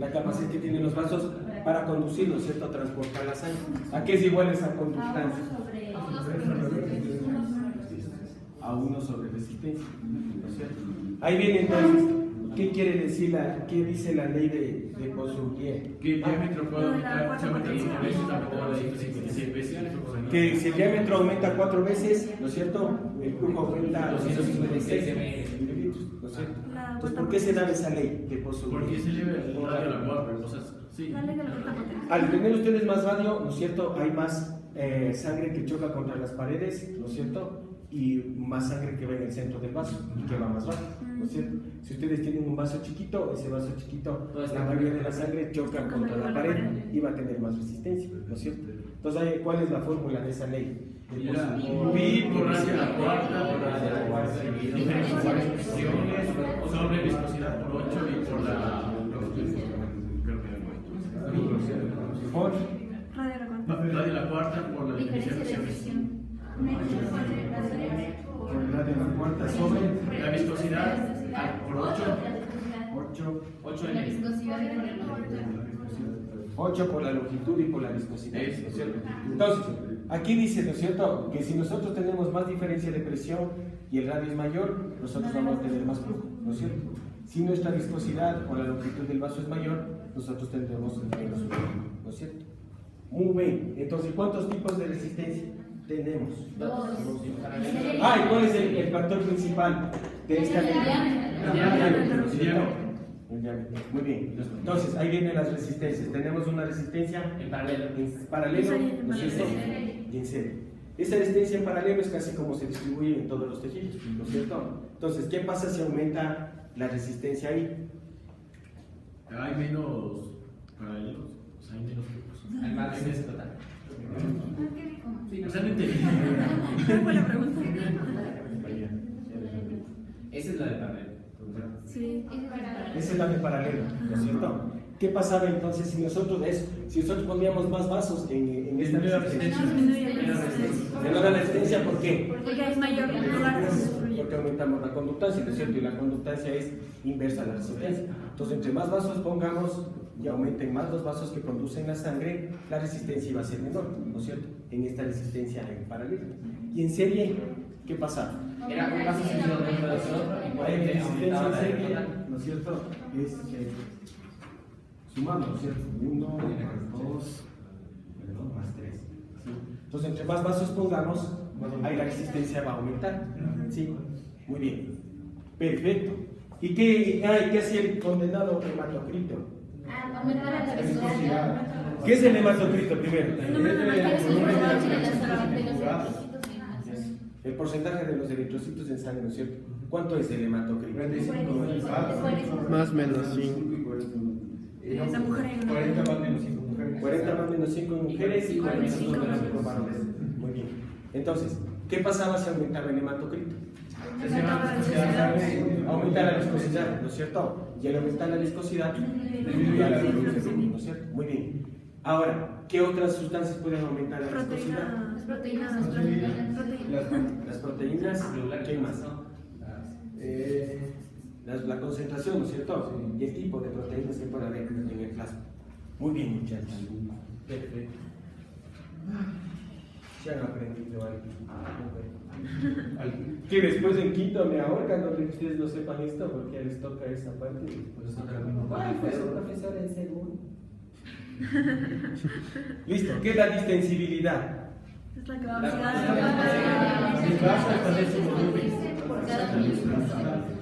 la capacidad que tienen los vasos para conducir, ¿no es cierto?, a transportar la sangre. ¿A qué es igual esa conductancia? A 1 sobre resistencia, ¿no es cierto? Ahí viene entonces, ¿qué quiere decir qué dice la ley de Poisson-Guerre? Que el diámetro puede aumentar 5 veces la 56 veces. Que si el diámetro aumenta 4 veces, ¿no es cierto?, el flujo aumenta 256 mililitros, ¿no es cierto? Entonces, ¿por qué se da esa ley de Poisson-Guerre? Porque se eleva el radio a la cuarta, o sea, sí. Al tener ustedes más radio, ¿no es cierto?, hay más sangre que choca contra las paredes, ¿no es cierto?, y más sangre que va en el centro del vaso y que va más bajo, ¿no es cierto? Si ustedes tienen un vaso chiquito, ese vaso chiquito, la mayoría de la sangre choca contra la pared y va a tener más resistencia, ¿no es cierto? Entonces, ¿cuál es la fórmula de esa ley? Pi por radio a la cuarta, diferencia de expresiones sobre viscosidad por 8 y por la Por radio a la cuarta por la diferencia de presión. Por el radio a la cuarta sobre La viscosidad por 8 La viscosidad de 8 por la longitud y por la viscosidad, ¿no es cierto? Entonces, aquí dice, ¿no es cierto?, que si nosotros tenemos más diferencia de presión y el radio es mayor, nosotros vamos a tener más flujo, ¿no es cierto? Si nuestra viscosidad o la longitud del vaso es mayor, nosotros tendremos menos flujo, ¿no es cierto? Muy bien, entonces, ¿cuántos tipos de resistencia tenemos? ¿Y cuál es el factor principal de esta ley? El diámetro, ¿no es cierto? El diámetro. Muy bien. Entonces, ahí vienen las resistencias. Tenemos una resistencia en paralelo, ¿no es cierto?, y en serie. Esa resistencia en paralelo es casi como se distribuye en todos los tejidos, ¿no es cierto? Entonces, ¿qué pasa si aumenta la resistencia ahí? Hay menos paralelos, o sea, hay menos grupos. Hay más resistencia total. Sí, o sea, no entendí. ¿Cuál fue la pregunta? Esa es la de paralelo. Sí. Esa es la de paralelo, ¿no es cierto? ¿Qué pasaba entonces si nosotros poníamos más vasos en esta resistencia? Menor la resistencia, ¿por qué? Porque hay mayor lugar donde se fluye. Porque aumentamos la conductancia, ¿no es cierto? Y la conductancia es inversa a la resistencia. Entonces, entre más vasos pongamos y aumenten más los vasos que conducen la sangre, la resistencia iba a ser menor, ¿no es cierto?, en esta resistencia en paralelo. Y en serie, ¿qué pasaba? Era un paso sencillo dentro de otro y por Hay ende resistencia aumentaba en la serie, total. ¿no es cierto? Es sumando, ¿no es cierto? 1 más 2, más 3. ¿Sí? Entonces, entre más vasos pongamos, ahí la resistencia va a aumentar. ¿Sí? Muy bien. Perfecto. ¿Y qué hacía el condenado hematocrito? Aumentar la velocidad. ¿Qué es el hematocrito primero? El porcentaje de los eritrocitos en sangre, ¿no es cierto? ¿Cuánto es el hematocrito? Más o menos 5. La mujer hay una. 40 más menos 5 mujeres. 40 más menos 5 en mujeres y 45 menos 5 en varones. Muy bien. Entonces, ¿qué pasaba si aumentaba el hematocrito? Aumenta la viscosidad, ¿no es cierto? Y al aumentar la viscosidad, disminuye la velocidad, ¿no es cierto? Muy bien. Ahora, ¿qué otras sustancias pueden aumentar la viscosidad? Las proteínas, ¿qué más? La concentración, ¿no es cierto? Y el tipo de proteínas que puede haber en el plasma. Muy bien, muchachos. Perfecto. Se han aprendido algo. Que después en quinto me ahorcan donde ustedes no sepan esto porque ya les toca esa parte. ¿Cuál fue su profesor en segundo? Listo. ¿Qué es la distensibilidad? Es la capacidad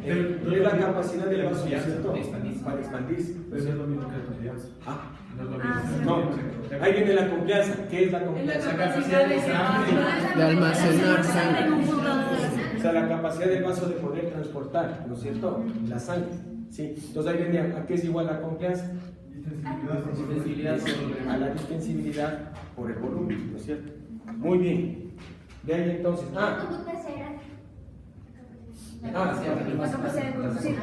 Pero es la capacidad del vaso, ¿cierto? Para expandirse. Pero eso es lo mismo que la confianza. No, ahí viene la confianza. ¿Qué es la confianza? La capacidad De almacenar sangre. O sea, la capacidad del vaso de poder transportar, ¿no es cierto?, la sangre. ¿Sí? Entonces ahí viene a qué es igual la confianza. A la distensibilidad por el volumen, ¿no es cierto? Muy bien. De ahí entonces. La capacidad de conducir.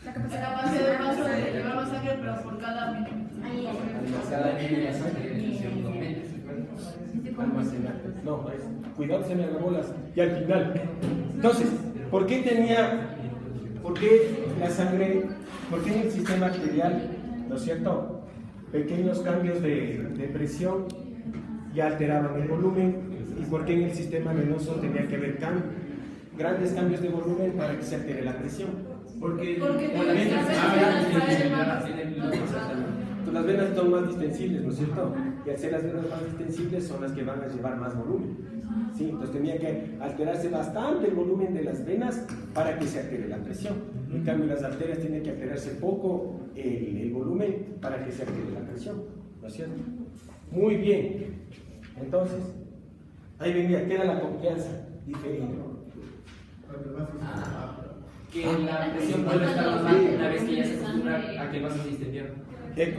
La capacidad del vaso de llevar más sangre, pero por cada milímetro. Cada línea de sangre según aumenta. No, cuidado, se me hagan bolas. Y al final. Entonces, ¿por qué la sangre, ¿por qué en el sistema arterial, ¿no es cierto? Pequeños cambios de presión ya alteraban el volumen, y por qué en el sistema venoso tenía que haber grandes cambios de volumen para que se altere la presión. Porque tiene que Entonces, las venas son más distensibles, ¿no es cierto? Y al ser las venas más distensibles son las que van a llevar más volumen. ¿Sí? Entonces tenía que alterarse bastante el volumen de las venas para que se altere la presión. En cambio, las arterias tienen que alterarse poco el volumen para que se altere la presión, ¿no es cierto? Muy bien. Entonces, ahí venía, queda la confianza diferente. Que la presión vuelve a estar normal una vez que ya se acostumbra a que el vaso se distendió.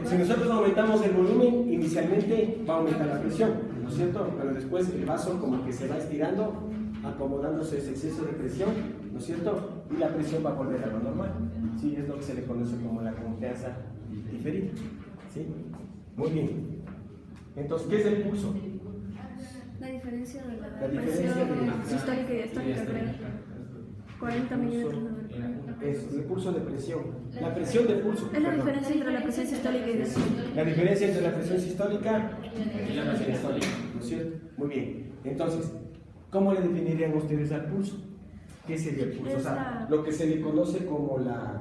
Si nosotros aumentamos el volumen, inicialmente va a aumentar la presión, ¿no es cierto? Pero después el vaso como que se va estirando, acomodándose ese exceso de presión, ¿no es cierto? Y la presión va a volver a lo normal. Sí, es lo que se le conoce como la confianza diferida. ¿Sí? Muy bien. Entonces, ¿qué es el pulso? La diferencia de la diferencia presión de- sistólica y diastólica, creo. 40 milímetros. Es el pulso de presión. La presión de pulso. Es la perdón. diferencia entre la presión sistólica y diastólica. La diferencia entre la presión sistólica y la presión diastólica, ¿no es cierto? Muy bien. Entonces, ¿cómo le definirían ustedes al pulso? ¿Qué sería el pulso? O sea, lo que se le conoce como la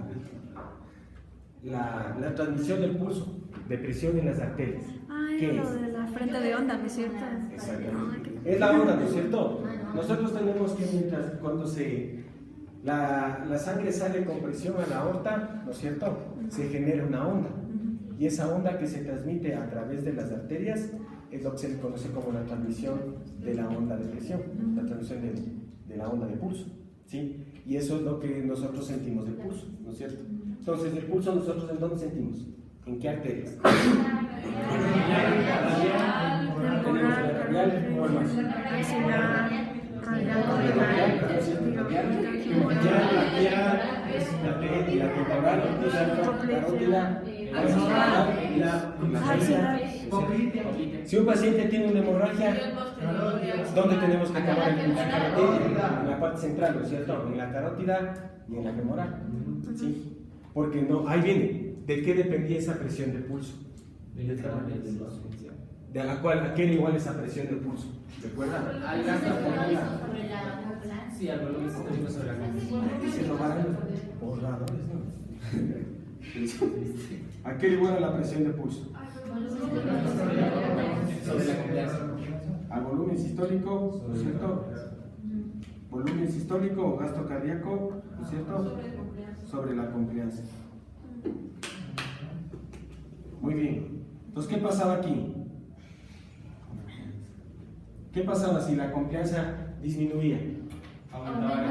transmisión del pulso, de presión en las arterias. Ah, ¿Qué era es? lo de la frente de onda, ¿no es cierto? Exactamente. Es la onda, ¿no es cierto? Nosotros tenemos que, cuando la sangre sale con presión a la aorta, ¿no es cierto? Se genera una onda. Y esa onda que se transmite a través de las arterias es lo que se le conoce como la transmisión de la onda de presión, la transmisión de la onda de pulso. ¿Sí? Y eso es lo que nosotros sentimos del pulso, ¿no es cierto? Entonces, el pulso nosotros ¿en dónde sentimos? ¿En qué arterias? Tenemos la radial, ¿cuál más? Y la temporal, si un paciente tiene una hemorragia, ¿dónde tenemos que acabar el pulso? En la parte central, ¿no es cierto? En la carótida y en la femoral. ¿Sí? Porque no, ahí viene. ¿De qué dependía esa presión del pulso? De la cual, ¿a qué era igual esa presión del pulso? ¿Recuerdan? Al gasto sí, al volumen sistólico sobre la confianza. Se lo van a borradores, ¿no? ¿A qué era igual a la presión del pulso? Sobre la confianza. Al volumen sistólico, ¿no es cierto? Volumen sistólico o gasto cardíaco, ¿no es cierto? Sobre la complianza. Muy bien. Entonces, ¿qué pasaba aquí? ¿Qué pasaba si la complianza disminuía? Aumentaba,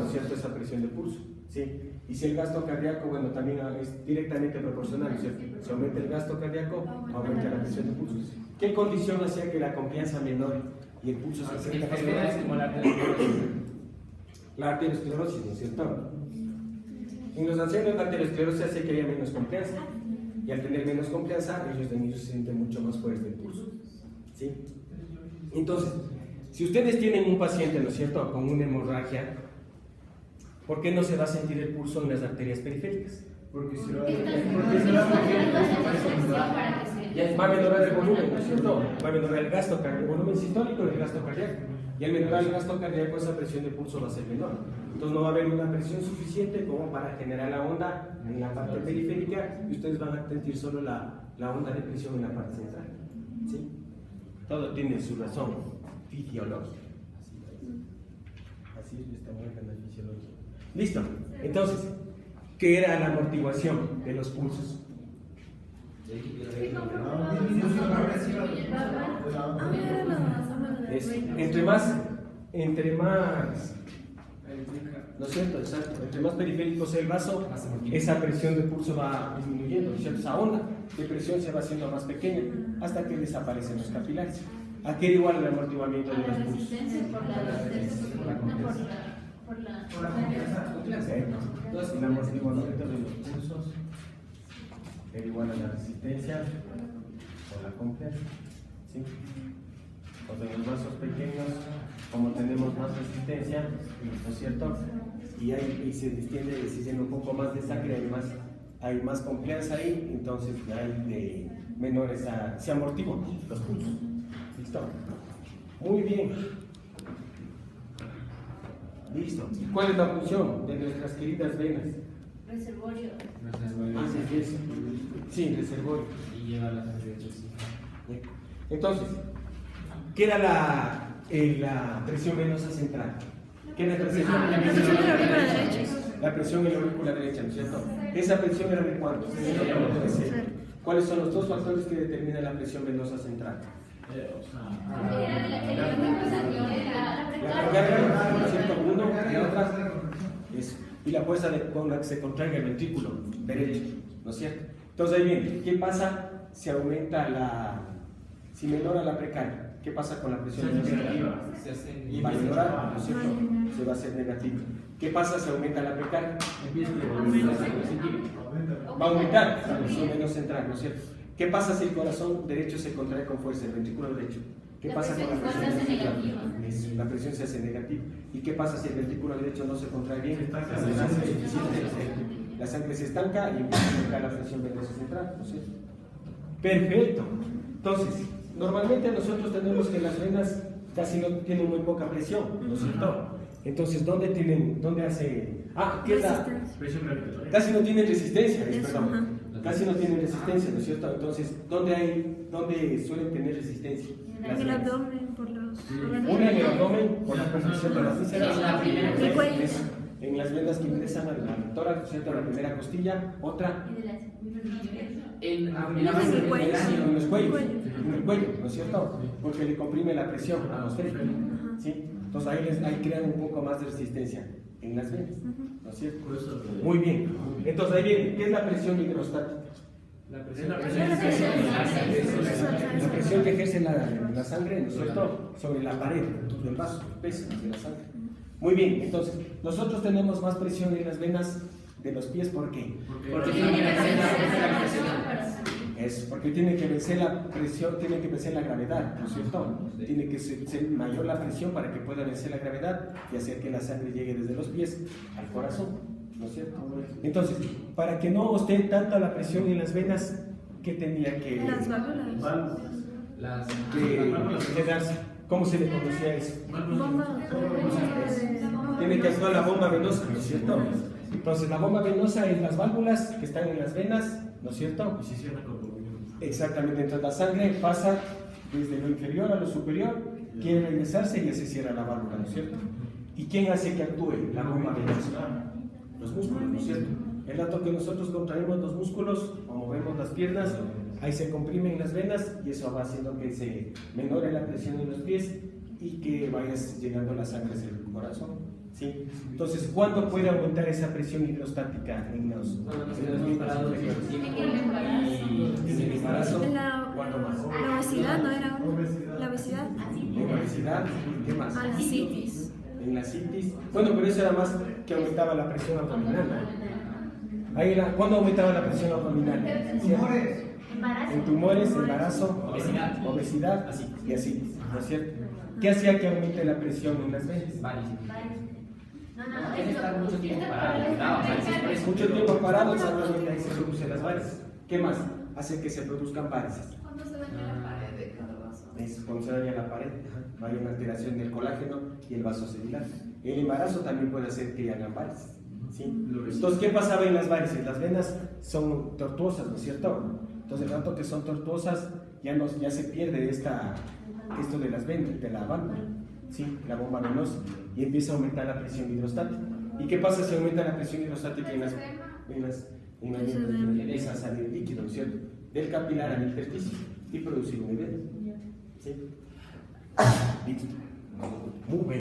¿no es cierto?, esa presión de pulso. ¿Sí? Y si el gasto cardíaco, bueno, también es directamente proporcional, ¿no es cierto? Si aumenta el gasto cardíaco, aumenta la presión de pulso. ¿Qué condición hacía que la confianza menor y el pulso se acercara más? Es como la arteriosclerosis. La arteriosclerosis, ¿no es cierto? En los ancianos la arteriosclerosis hace que haya menos confianza. Y al tener menos confianza, ellos se sienten mucho más fuerte el pulso. ¿Sí? Entonces, si ustedes tienen un paciente, ¿no es cierto?, con una hemorragia, ¿por qué no se va a sentir el pulso en las arterias periféricas? Porque si lo va a menorar el volumen, ¿no es cierto? Va a menorar el gasto cardíaco, el volumen sistólico y el gasto cardíaco. Y al menorar el gasto cardíaco, esa presión de pulso va a ser menor. Entonces no va a haber una presión suficiente como para generar la onda en la parte periférica y ustedes van a sentir solo la onda de presión en la parte central. ¿Sí? Todo tiene su razón fisiológica. Así es esta muerte en la fisiología. Listo. Entonces, ¿qué era la amortiguación de los pulsos? Es, entre más, ¿no es cierto? Exacto. Entre más periférico sea el vaso, esa presión de pulso va disminuyendo, ¿no es cierto? Esa onda de presión se va haciendo más pequeña hasta que desaparecen los capilares. ¿A qué era igual el amortiguamiento de los pulsos? Entonces, el amortiguamiento de los pulsos era igual a la resistencia o la confianza. ¿Sí? O de los vasos pequeños, como tenemos más resistencia, ¿no es cierto? Y se distiende, se llena un poco más de sangre, hay más confianza ahí, entonces hay menores se amortiguan los pulsos. ¿Listo? Muy bien. Listo. ¿Cuál es la función de nuestras queridas venas? Reservorio. Así es. Sí, reservorio. Y lleva la sangre de sí. Entonces, ¿qué era la presión venosa central? ¿Qué era la presión? La presión de la aurícula derecha. La presión en la aurícula derecha, ¿no es cierto? ¿Esa presión era de cuánto? ¿Cuáles son los dos factores que determinan la presión venosa central? La precarga, ¿no es cierto? Uno, y la otra, eso. Y la fuerza con la que se contraiga el ventrículo derecho, ¿no es cierto? Entonces ahí viene, ¿qué pasa si aumenta si menora la precarga? ¿Qué pasa con la presión negativa? Va a menorar, ¿no es cierto? Se va a hacer negativo. ¿Qué pasa si aumenta la precarga? Va a aumentar la presión venosa central, ¿no es cierto? ¿Qué pasa si el corazón derecho se contrae con fuerza, el ventrículo derecho? ¿Qué pasa con la presión negativa? La presión se hace negativa. ¿Y qué pasa si el ventrículo derecho no se contrae bien? La sangre se estanca y empieza a aumentar la presión venosa central, ¿no es cierto? Perfecto. Entonces, normalmente nosotros tenemos que las venas casi no tienen muy poca presión, ¿no es cierto? Entonces, ¿dónde hace? ¿Qué es la? Presión gravitatoria. Casi no tienen resistencia, Eso, perdón. Casi no tienen resistencia, ¿no es cierto? Entonces, ¿dónde suelen tener resistencia? En el abdomen, por los órganos. Una en el abdomen, por la contracción de las vísceras. Es la primera. El cuello. En las venas que ingresan al tórax, ¿no es cierto? La primera costilla, otra En el cuello. en los cuellos, Cuello. en el cuello, ¿no es cierto? Porque le comprime la presión atmosférica, ¿sí? Entonces ahí crean un poco más de resistencia en las venas, ¿no es cierto? Muy bien. Entonces ahí viene, ¿qué es la presión hidrostática? La presión que ejerce la sangre, ¿no es cierto? Sobre la pared del vaso, peso de la sangre. Muy bien, entonces, nosotros tenemos más presión en las venas de los pies, ¿por qué? Porque tiene que vencer la presión. Es porque tiene que vencer la presión, tiene que vencer la gravedad, ¿no es cierto? Tiene que ser mayor la presión para que pueda vencer la gravedad y hacer que la sangre llegue desde los pies al corazón, ¿no es cierto? Entonces, para que no esté tanta la presión en las venas, ¿qué tenía que Las válvulas. que darse? ¿Cómo se le conocía eso? Bomba. Tiene que actuar la bomba venosa, ¿no es cierto? Entonces, la bomba venosa es las válvulas que están en las venas, ¿no es cierto? Y se cierra con volumen. Exactamente, entonces la sangre pasa desde lo inferior a lo superior, quiere regresarse y ya se cierra la válvula, ¿no es cierto? ¿Y quién hace que actúe la bomba venosa? Los músculos, ¿no es cierto? El rato que nosotros contraemos los músculos o movemos las piernas, ahí se comprimen las venas y eso va haciendo que se menore la presión en los pies y que vaya llegando la sangre hacia el corazón. ¿Sí? Entonces, ¿cuándo puede aumentar esa presión hidrostática en los miembros inferiores? En el embarazo, ¿cuándo más? La obesidad, ¿no era? La obesidad. En la obesidad, ¿qué más? La citis. En la citis. Bueno, pero eso era más que aumentaba la presión abdominal. Ahí era, ¿cuándo aumentaba la presión abdominal? En tumores, embarazo, obesidad y así, ¿no es cierto? ¿Qué hacía que aumente la presión en las venas? Es estar mucho tiempo parado. Mucho tiempo parado, exactamente ahí se producen las varices. ¿Qué más? Hace que se produzcan varices. Cuando se daña la pared de cada vaso. Es cuando se daña la pared, hay una alteración del colágeno y el vaso se dilata. El embarazo también puede hacer que hagan varices. ¿Sí? Entonces, ¿qué pasaba en las varices? Las venas son tortuosas, ¿no es cierto? Entonces, el rato que son tortuosas, ya se pierde esto de las venas, de la válvula, ¿sí? La bomba venosa, y empieza a aumentar la presión hidrostática. ¿Y qué pasa si aumenta la presión hidrostática en las venas? Empieza a salir líquido, ¿no es cierto? Del capilar al intersticio y producir un edema. ¿Sí? Listo. Muy bien.